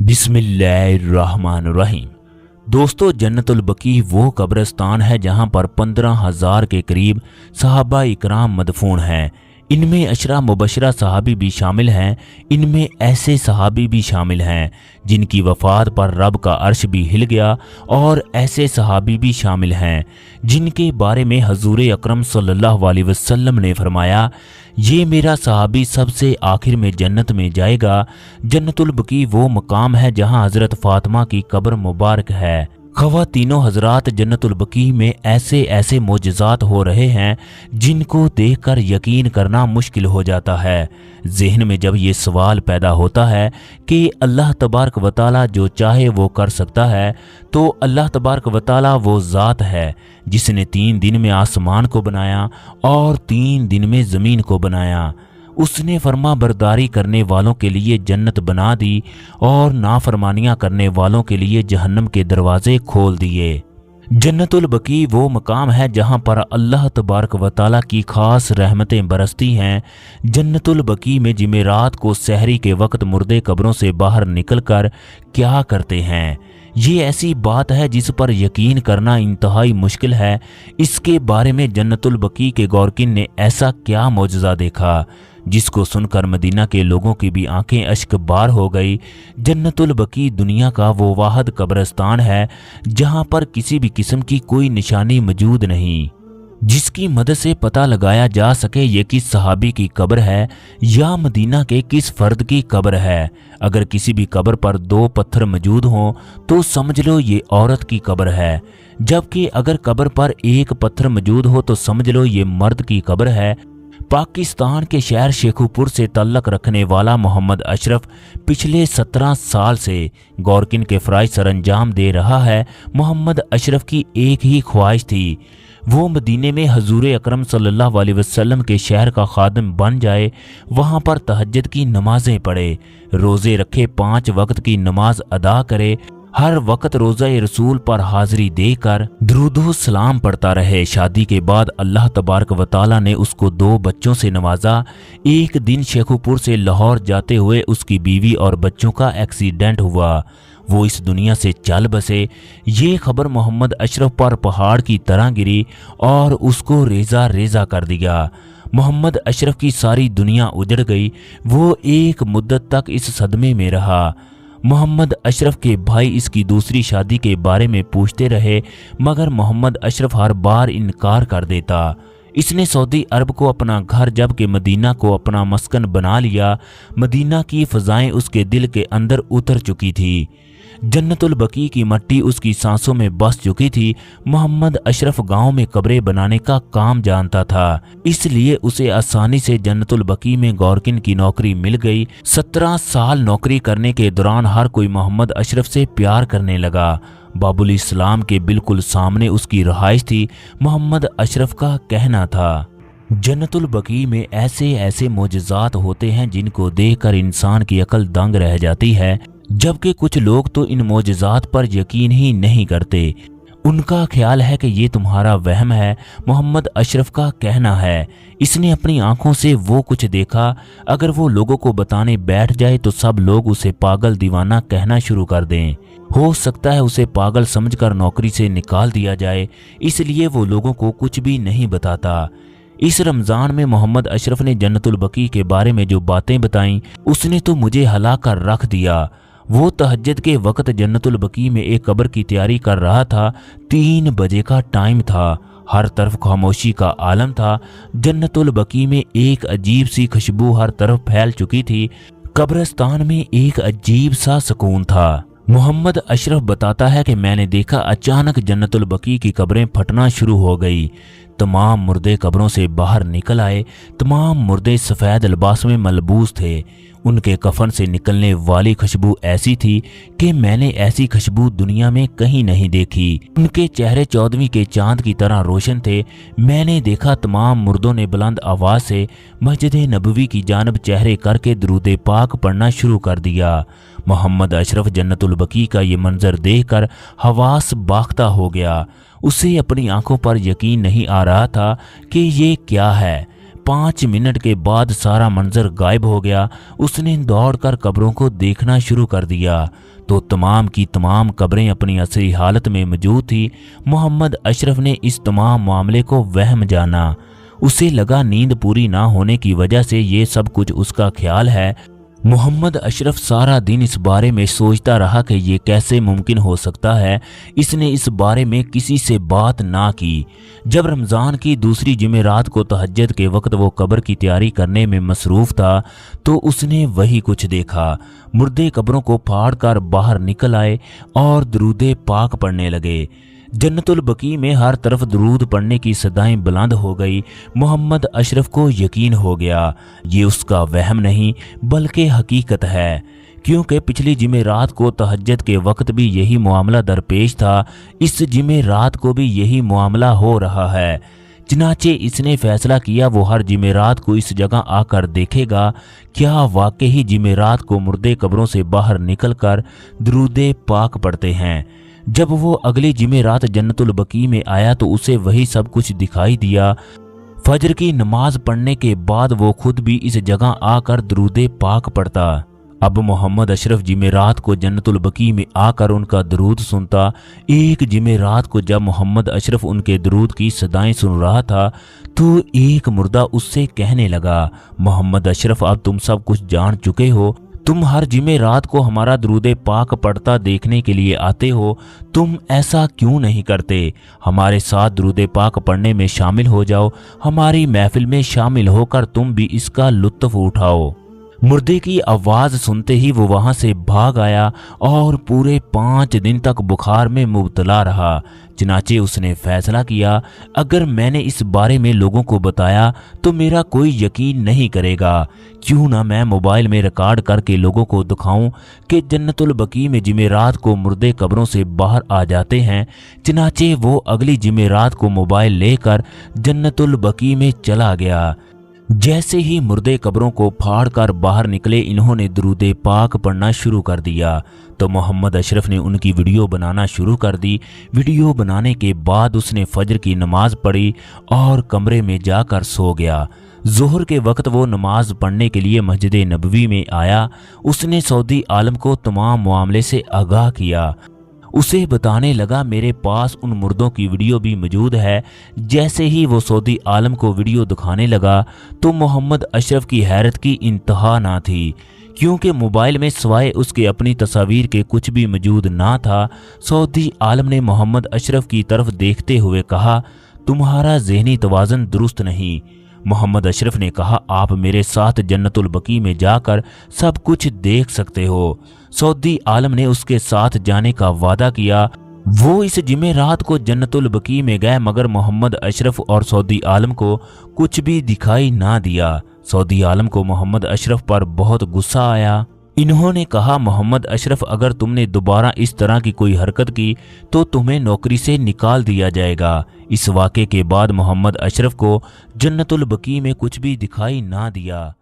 बिस्मिल्लाहिर्रहमानिर्रहीम। दोस्तों, जन्नतुल बकी वो कब्रिस्तान है जहां पर 15,000 के करीब सहाबा इकराम मदफून हैं। इनमें अशरा मुबशरा सहाबी भी शामिल हैं। इनमें ऐसे सहाबी भी शामिल हैं जिनकी वफ़ात पर रब का अर्श भी हिल गया, और ऐसे सहाबी भी शामिल हैं जिनके बारे में हजूर अकरम सल्लल्लाहु अलैहि वसल्लम ने फरमाया, ये मेरा सहाबी सबसे आखिर में जन्नत में जाएगा। जन्नतुल बकी वो मकाम है जहां हज़रत फ़ातिमा की कब्र मुबारक है। ख़वातीनो हजरात, जन्नतुल बकी में ऐसे ऐसे मोजज़ात हो रहे हैं जिनको देखकर यकीन करना मुश्किल हो जाता है। ज़हन में जब ये सवाल पैदा होता है कि अल्लाह तबारक व तआला जो चाहे वो कर सकता है, तो अल्लाह तबारक व तआला वो ज़ात है जिसने 3 दिन में आसमान को बनाया और 3 दिन में ज़मीन को बनाया। उसने फर्मा बरदारी करने वालों के लिए जन्नत बना दी और नाफरमानियां करने वालों के लिए जहन्नम के दरवाजे खोल दिए। जन्नतुल बकी वो मकाम है जहां पर अल्लाह तबारक व तआला की खास रहमतें बरसती हैं। जन्नतुल बकी में जिमेरात को सहरी के वक्त मुर्दे कब्रों से बाहर निकलकर क्या करते हैं, ये ऐसी बात है जिस पर यकीन करना इंतहाई मुश्किल है। इसके बारे में जन्नतुल बकी के गौरकिन ने ऐसा क्या मौजज़ा देखा जिसको सुनकर मदीना के लोगों की भी आंखें अश्कबार हो गई। जन्नतुल बकी दुनिया का वो वाहिद कब्रिस्तान है जहां पर किसी भी किस्म की कोई निशानी मौजूद नहीं जिसकी मदद से पता लगाया जा सके ये किस सहाबी की कब्र है या मदीना के किस फर्द की कब्र है। अगर किसी भी कब्र पर 2 पत्थर मौजूद हों तो समझ लो ये औरत की कब्र है, जबकि अगर कब्र पर 1 पत्थर मौजूद हो तो समझ लो ये मर्द की कब्र है। पाकिस्तान के शहर शेखुपुर से तल्लक रखने वाला मोहम्मद अशरफ पिछले 17 साल से गौरकिन के फ़राइज़ सरअंजाम दे रहा है। मोहम्मद अशरफ की एक ही ख्वाहिश थी, वो मदीने में हजूर अकरम सल्लल्लाहु अलैहि वसल्लम के शहर का खादिम बन जाए, वहाँ पर तहज्जुद की नमाजें पढ़े, रोज़े रखे, 5 वक्त की नमाज अदा करे, हर वक्त रोज़ा रसूल पर हाजिरी देकर दुरूदो सलाम पढ़ता रहे। शादी के बाद अल्लाह तबारक व तआला ने उसको 2 बच्चों से नवाजा। एक दिन शेखुपुर से लाहौर जाते हुए उसकी बीवी और बच्चों का एक्सीडेंट हुआ, वो इस दुनिया से चल बसे। ये खबर मोहम्मद अशरफ पर पहाड़ की तरह गिरी और उसको रेजा रेजा कर दिया। मोहम्मद अशरफ की सारी दुनिया उजड़ गई। वो एक मुद्दत तक इस सदमे में रहा। मोहम्मद अशरफ के भाई इसकी दूसरी शादी के बारे में पूछते रहे, मगर मोहम्मद अशरफ हर बार इनकार कर देता। इसने सऊदी अरब को अपना घर जबकि मदीना को अपना मस्कन बना लिया। मदीना की फ़ज़ाएं उसके दिल के अंदर उतर चुकी थी। जन्नतुल बकी की मट्टी उसकी सांसों में बस चुकी थी। मोहम्मद अशरफ गांव में कब्रें बनाने का काम जानता था, इसलिए उसे आसानी से जन्नतुल बकी में गौरकिन की नौकरी मिल गई। 17 साल नौकरी करने के दौरान हर कोई मोहम्मद अशरफ से प्यार करने लगा। बाबुल इस्लाम के बिल्कुल सामने उसकी रहाइश थी। मोहम्मद अशरफ का कहना था, जन्नतुल बकी में ऐसे ऐसे मोजज़ात होते हैं जिनको देखकर इंसान की अकल दंग रह जाती है, जबकि कुछ लोग तो इन मोजज़ात पर यकीन ही नहीं करते। उनका ख्याल है कि ये तुम्हारा वहम है। मोहम्मद अशरफ का कहना है, इसने अपनी आंखों से वो कुछ देखा, अगर वो लोगों को बताने बैठ जाए तो सब लोग उसे पागल दीवाना कहना शुरू कर दें। हो सकता है उसे पागल समझकर नौकरी से निकाल दिया जाए, इसलिए वो लोगों को कुछ भी नहीं बताता। इस रमज़ान में मोहम्मद अशरफ ने जन्नतुल बकी के बारे में जो बातें बताईं, उसने तो मुझे हिला कर रख दिया। वो तहज्जुद के वक्त जन्नतुल बकी में एक कब्र की तैयारी कर रहा था। 3 बजे का टाइम था, हर तरफ खामोशी का आलम था। जन्नतुल बकी में एक अजीब सी खुशबू हर तरफ फैल चुकी थी। कब्रिस्तान में एक अजीब सा सुकून था। मोहम्मद अशरफ बताता है कि मैंने देखा अचानक जन्नतुल बकी की कब्रें फटना शुरू हो गई। तमाम मुर्दे कब्रों से बाहर निकल आए। तमाम मुर्दे सफ़ेद लिबास में मलबूस थे। उनके कफन से निकलने वाली खुशबू ऐसी थी कि मैंने ऐसी खुशबू दुनिया में कहीं नहीं देखी। उनके चेहरे 14वीं के चांद की तरह रोशन थे। मैंने देखा तमाम मुर्दों ने बुलंद आवाज़ से मस्जिद नबवी की जानब चेहरे करके दुरूद पाक पढ़ना शुरू कर दिया। मोहम्मद अशरफ जन्नतुल बकी का ये मंजर देखकर हवास बाख्ता हो गया। उसे अपनी आंखों पर यकीन नहीं आ रहा था कि ये क्या है। 5 मिनट के बाद सारा मंजर गायब हो गया। उसने दौड़कर कब्रों को देखना शुरू कर दिया तो तमाम की तमाम कब्रें अपनी असली हालत में मौजूद थी। मोहम्मद अशरफ ने इस तमाम मामले को वहम जाना। उसे लगा नींद पूरी ना होने की वजह से ये सब कुछ उसका ख्याल है। मोहम्मद अशरफ सारा दिन इस बारे में सोचता रहा कि ये कैसे मुमकिन हो सकता है। इसने इस बारे में किसी से बात ना की। जब रमज़ान की दूसरी जुमेरात को तहज्जुद के वक्त वो कब्र की तैयारी करने में मसरूफ़ था तो उसने वही कुछ देखा। मुर्दे कब्रों को फाड़ कर बाहर निकल आए और दरूदे पाक पढ़ने लगे। जन्नतुल बकी में हर तरफ दरूद पढ़ने की सदाएं बुलंद हो गई। मोहम्मद अशरफ को यकीन हो गया ये उसका वहम नहीं बल्कि हकीकत है, क्योंकि पिछली जुमेरात को तहज्जुद के वक्त भी यही मामला दरपेश था। इस जुमेरात को भी यही मामला हो रहा है। चनाचे इसने फैसला किया वो हर जुमेरात को इस जगह आकर देखेगा क्या वाकई ही जुमेरात को मुर्दे कब्रों से बाहर निकलकर दरूदे पाक पढ़ते हैं। जब वो अगली जुमेरात जन्नतुल बकी में आया तो उसे वही सब कुछ दिखाई दिया। फजर की नमाज पढ़ने के बाद वो खुद भी इस जगह आकर दरूदे पाक पढ़ता। अब मोहम्मद अशरफ जुमेरात को जन्नतुल बकी में आकर उनका दरूद सुनता। एक जुमेरात को जब मोहम्मद अशरफ उनके दरूद की सदाएं सुन रहा था तो एक मुर्दा उससे कहने लगा, मोहम्मद अशरफ अब तुम सब कुछ जान चुके हो। तुम हर जुमेरात को हमारा दरूदे पाक पढ़ता देखने के लिए आते हो। तुम ऐसा क्यों नहीं करते? हमारे साथ दरूदे पाक पढ़ने में शामिल हो जाओ। हमारी महफिल में शामिल होकर तुम भी इसका लुत्फ उठाओ। मुर्दे की आवाज़ सुनते ही वो वहाँ से भाग आया और पूरे 5 दिन तक बुखार में मुब्तला रहा। चनाचे उसने फैसला किया अगर मैंने इस बारे में लोगों को बताया तो मेरा कोई यकीन नहीं करेगा। क्यों ना मैं मोबाइल में रिकॉर्ड करके लोगों को दिखाऊं कि जन्नतुल बकी में जुमेरात को मुर्दे कब्रों से बाहर आ जाते हैं। चनाचे वो अगली जुमेरात को मोबाइल लेकर जन्नतुल बकी में चला गया। जैसे ही मुर्दे कब्रों को फाड़कर बाहर निकले इन्होंने दरूदे पाक पढ़ना शुरू कर दिया तो मोहम्मद अशरफ ने उनकी वीडियो बनाना शुरू कर दी। वीडियो बनाने के बाद उसने फजर की नमाज पढ़ी और कमरे में जाकर सो गया। ज़ोहर के वक्त वो नमाज पढ़ने के लिए मस्जिद नबवी में आया। उसने सऊदी आलम को तमाम मामले से आगाह किया। उसे बताने लगा मेरे पास उन मुर्दों की वीडियो भी मौजूद है। जैसे ही वो सऊदी आलम को वीडियो दिखाने लगा तो मोहम्मद अशरफ की हैरत की इंतहा ना थी, क्योंकि मोबाइल में सिवाय उसके अपनी तस्वीर के कुछ भी मौजूद ना था। सऊदी आलम ने मोहम्मद अशरफ की तरफ देखते हुए कहा, तुम्हारा ज़हनी तवाज़ुन दुरुस्त नहीं। मोहम्मद अशरफ ने कहा, आप मेरे साथ जन्नतुल बकी में जाकर सब कुछ देख सकते हो। सऊदी आलम ने उसके साथ जाने का वादा किया। वो इस जुमेरात को जन्नतुल बकी में गए मगर मोहम्मद अशरफ और सऊदी आलम को कुछ भी दिखाई ना दिया। सऊदी आलम को मोहम्मद अशरफ पर बहुत गुस्सा आया। इन्होंने कहा, मोहम्मद अशरफ अगर तुमने दोबारा इस तरह की कोई हरकत की तो तुम्हें नौकरी से निकाल दिया जाएगा। इस वाक़े के बाद मोहम्मद अशरफ को जन्नतुल बकी में कुछ भी दिखाई ना दिया।